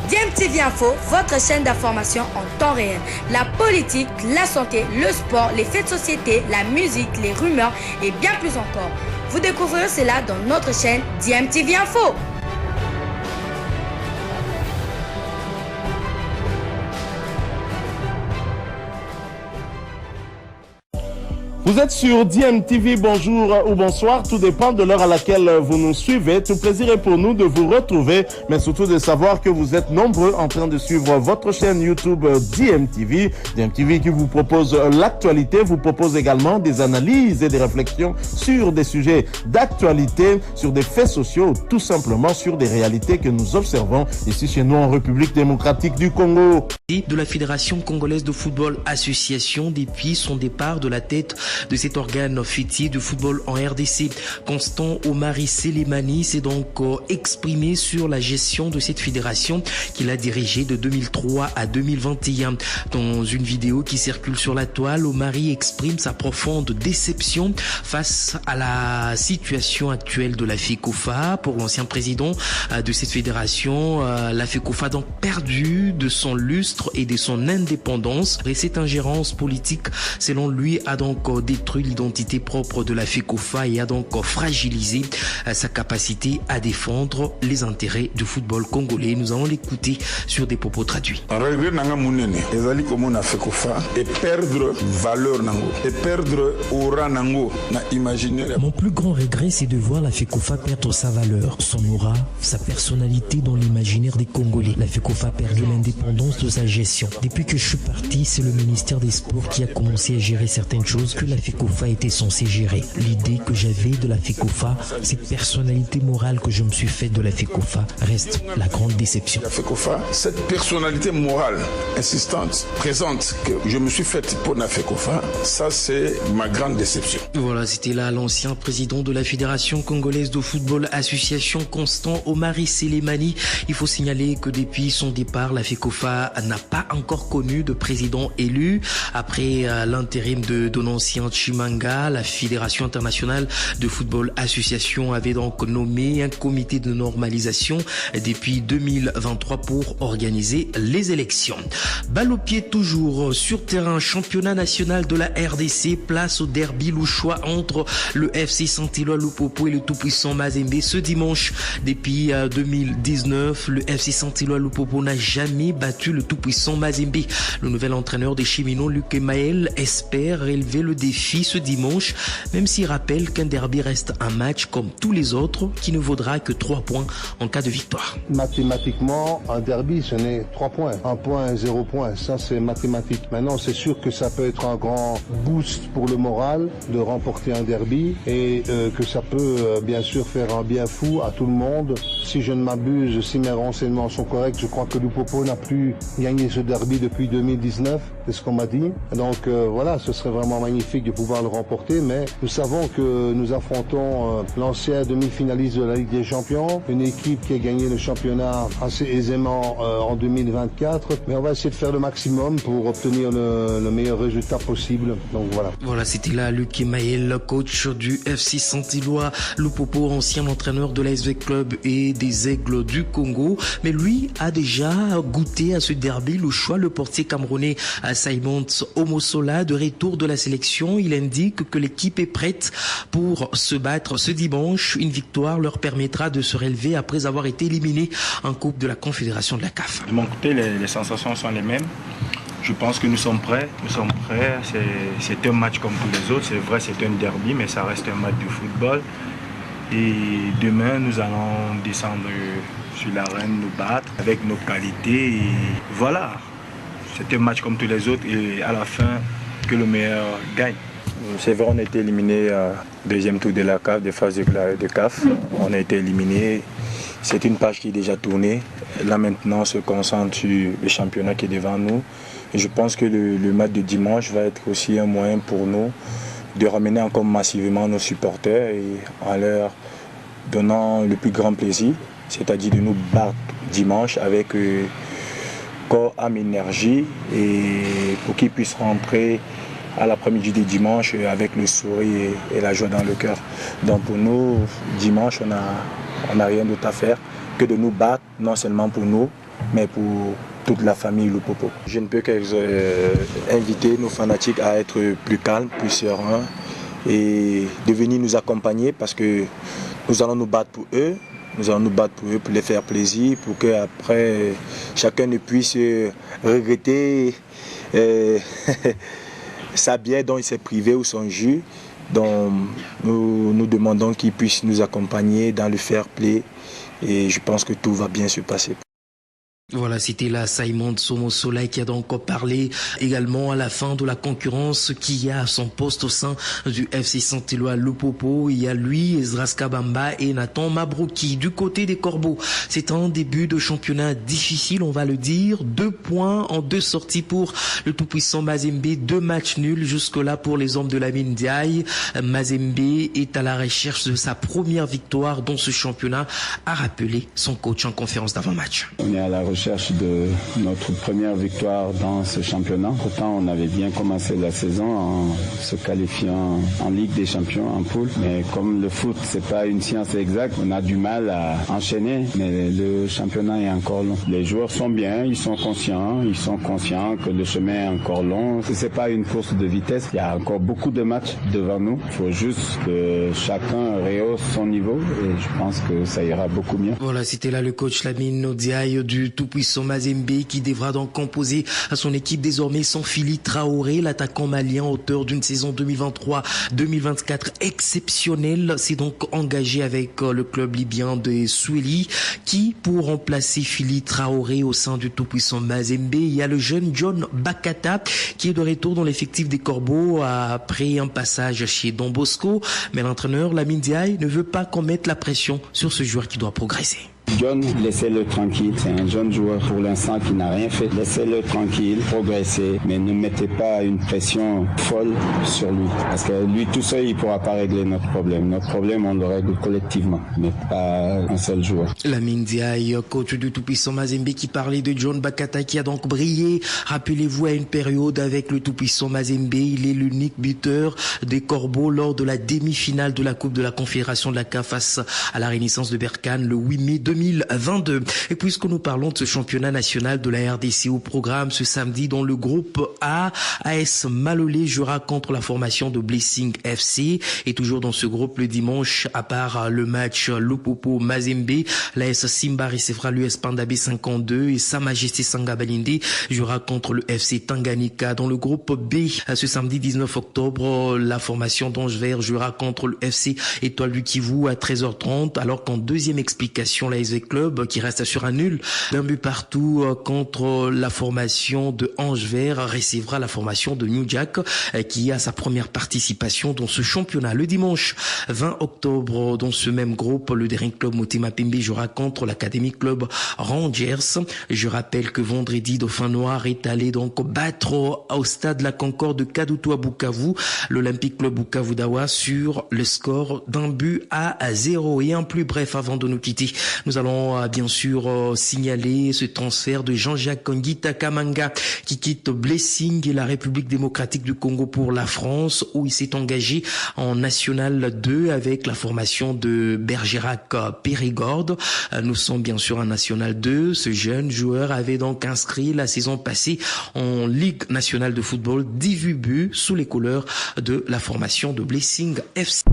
DMTV Info, votre chaîne d'information en temps réel. La politique, la santé, le sport, les faits de société, la musique, les rumeurs et bien plus encore. Vous découvrirez cela dans notre chaîne DMTV Info. Vous êtes sur DMTV, bonjour ou bonsoir, tout dépend de l'heure à laquelle vous nous suivez. Tout plaisir est pour nous de vous retrouver, mais surtout de savoir que vous êtes nombreux en train de suivre votre chaîne YouTube DMTV. DMTV qui vous propose l'actualité, vous propose également des analyses et des réflexions sur des sujets d'actualité, sur des faits sociaux, tout simplement sur des réalités que nous observons ici chez nous en République démocratique du Congo. De la Fédération congolaise de football association depuis son départ de la tête de cet organe fêtier de football en RDC. Constant Omari Selemani s'est donc exprimé sur la gestion de cette fédération qu'il a dirigée de 2003 à 2021. Dans une vidéo qui circule sur la toile, Omari exprime sa profonde déception face à la situation actuelle de la FECOFA. Pour l'ancien président de cette fédération, la FECOFA a donc perdu de son lustre et de son indépendance. Et cette ingérence politique, selon lui, a donc détruit l'identité propre de la FECOFA et a donc fragilisé sa capacité à défendre les intérêts du football congolais. Nous allons l'écouter sur des propos traduits. Mon plus grand regret, c'est de voir la FECOFA perdre sa valeur, son aura, sa personnalité dans l'imaginaire des Congolais. La FECOFA a perdu l'indépendance de sa gestion. Depuis que je suis parti, c'est le ministère des Sports qui a commencé à gérer certaines choses que la FECOFA était censée gérer. L'idée que j'avais de la FECOFA, cette personnalité morale que je me suis faite de la FECOFA, reste la grande déception. La FECOFA, cette personnalité morale, insistante, présente que je me suis faite pour la FECOFA, ça c'est ma grande déception. Voilà, c'était là l'ancien président de la Fédération congolaise de football association Constant Omari Selemani. Il faut signaler que depuis son départ, la FECOFA n'a pas encore connu de président élu. Après l'intérim de Donancien Chimanga, la Fédération internationale de football association avait donc nommé un comité de normalisation depuis 2023 pour organiser les élections. Balle au pied toujours sur terrain, championnat national de la RDC, place au derby louchois entre le FC Saint-Éloi Lupopo et le tout-puissant Mazembe ce dimanche. Depuis 2019, le FC Saint-Éloi Lupopo n'a jamais battu le tout-puissant Mazembe. Le nouvel entraîneur des Cheminots, Luc Emaël, espère relever le défi ce dimanche, même s'il rappelle qu'un derby reste un match comme tous les autres qui ne vaudra que 3 points en cas de victoire. Mathématiquement, un derby, ce n'est 3 points. 1 point, 0 point, ça c'est mathématique. Maintenant, c'est sûr que ça peut être un grand boost pour le moral de remporter un derby et que ça peut bien sûr faire un bien fou à tout le monde. Si je ne m'abuse, si mes renseignements sont corrects, je crois que Lupopo n'a plus gagné ce derby depuis 2019, c'est ce qu'on m'a dit. Donc voilà, ce serait vraiment magnifique de pouvoir le remporter, mais nous savons que nous affrontons l'ancien demi-finaliste de la Ligue des Champions, une équipe qui a gagné le championnat assez aisément en 2024, mais on va essayer de faire le maximum pour obtenir le meilleur résultat possible. Donc voilà. Voilà, c'était là Luc Emaël, coach du FC Saint-Éloi Lupopo, ancien entraîneur de l'ASV Club et des Aigles du Congo, mais lui a déjà goûté à ce derby. Le choix, le portier camerounais Simon Omosola, de retour de la sélection, il indique que l'équipe est prête pour se battre ce dimanche. Une victoire leur permettra de se relever après avoir été éliminé en Coupe de la Confédération de la CAF. De mon côté, les sensations sont les mêmes. Je pense que nous sommes prêts. C'est un match comme tous les autres. C'est vrai, c'est un derby, mais ça reste un match de football. Et demain, nous allons descendre sur l'arène, nous battre avec nos qualités. Et voilà, c'est un match comme tous les autres. Et à la fin, que le meilleur gagne. C'est vrai, on a été éliminé deuxième tour de la CAF, des phases de CAF. On a été éliminé. C'est une page qui est déjà tournée. Là maintenant, on se concentre sur le championnat qui est devant nous. Et je pense que le match de dimanche va être aussi un moyen pour nous de ramener encore massivement nos supporters et en leur donnant le plus grand plaisir, c'est-à-dire de nous battre dimanche avec corps, âme, énergie, et pour qu'ils puissent rentrer à l'après-midi du dimanche avec le sourire et la joie dans le cœur. Donc pour nous, dimanche, on n'a rien d'autre à faire que de nous battre, non seulement pour nous, mais pour toute la famille Lupopo. Je ne peux qu'inviter nos fanatiques à être plus calmes, plus sereins et de venir nous accompagner parce que nous allons nous battre pour eux. Nous allons nous battre pour eux, pour les faire plaisir, pour qu'après chacun ne puisse regretter sa bière dont il s'est privé ou son jus. Donc nous demandons qu'ils puissent nous accompagner dans le fair play et je pense que tout va bien se passer. Voilà, c'était là Simon Somo Soleil qui a donc parlé également à la fin de la concurrence qu'il y a à son poste au sein du FC Saint-Éloi Lupopo. Il y a lui, Esdras Kabamba et Nathan Mabrouki. Du côté des Corbeaux, c'est un début de championnat difficile, on va le dire. 2 points en 2 sorties pour le tout-puissant Mazembe. 2 matchs nuls jusque-là pour les hommes de la mine d'Aïe. Mazembe est à la recherche de sa première victoire dans ce championnat, a rappelé son coach en conférence d'avant-match. On est à la recherche de notre première victoire dans ce championnat. Pourtant, on avait bien commencé la saison en se qualifiant en Ligue des Champions, en poule. Mais comme le foot, c'est pas une science exacte, on a du mal à enchaîner. Mais le championnat est encore long. Les joueurs sont bien, ils sont conscients que le chemin est encore long. C'est pas une course de vitesse. Il y a encore beaucoup de matchs devant nous. Il faut juste que chacun rehausse son niveau et je pense que ça ira beaucoup mieux. Voilà, c'était là le coach Lamine Odiaye du tout-puissant Mazembe qui devra donc composer à son équipe désormais sans Philippe Traoré, l'attaquant malien auteur d'une saison 2023-2024 exceptionnelle, s'est donc engagé avec le club libyen de Soueli qui, pour remplacer Philippe Traoré au sein du tout-puissant Mazembe, il y a le jeune John Bakata qui est de retour dans l'effectif des Corbeaux après un passage chez Don Bosco, mais l'entraîneur Lamine Diaye ne veut pas qu'on mette la pression sur ce joueur qui doit progresser. John, laissez-le tranquille, c'est un jeune joueur pour l'instant qui n'a rien fait. Laissez-le tranquille, progresser, mais ne mettez pas une pression folle sur lui. Parce que lui tout seul, il ne pourra pas régler notre problème. Notre problème, on le règle collectivement, mais pas un seul joueur. Lamine Diaye, coach du tout-puissant Mazembe, qui parlait de John Bakata qui a donc brillé. Rappelez-vous, à une période avec le tout-puissant Mazembe, il est l'unique buteur des Corbeaux lors de la demi-finale de la Coupe de la Confédération de la CAF face à la Renaissance de Berkane le 8 mai 2022. Et puisque nous parlons de ce championnat national de la RDC au programme ce samedi dans le groupe A, AS Malolé jouera contre la formation de Blessing FC. Et toujours dans ce groupe le dimanche, à part le match Lupopo Mazembe, l'AS Simba recevra l'US Pandabé 52 et Sa Majesté Sangabalinde jouera contre le FC Tanganyika. Dans le groupe B, ce samedi 19 octobre, la formation d'Ange Vert jouera contre le FC Étoile du Kivu à 13h30, alors qu'en deuxième explication, la SV Club qui reste sur un nul d'un but partout contre la formation de Ange Vert recevra la formation de New Jack qui a sa première participation dans ce championnat. Le dimanche 20 octobre, dans ce même groupe, le Daring Club Motema Pembe jouera contre l'Académie Club Rangers. Je rappelle que vendredi, Dauphin Noir est allé donc battre au stade La Concorde de Kadutu à Bukavu l'Olympique Club Bukavu Dawa sur le score d'un but à 0. Et en plus bref, avant de nous quitter, nous allons bien sûr signaler ce transfert de Jean-Jacques Ngita Kamanga qui quitte Blessing et la République démocratique du Congo pour la France, où il s'est engagé en National 2 avec la formation de Bergerac Périgord. Nous sommes bien sûr en National 2. Ce jeune joueur avait donc inscrit la saison passée en Ligue nationale de football 18 buts sous les couleurs de la formation de Blessing FC.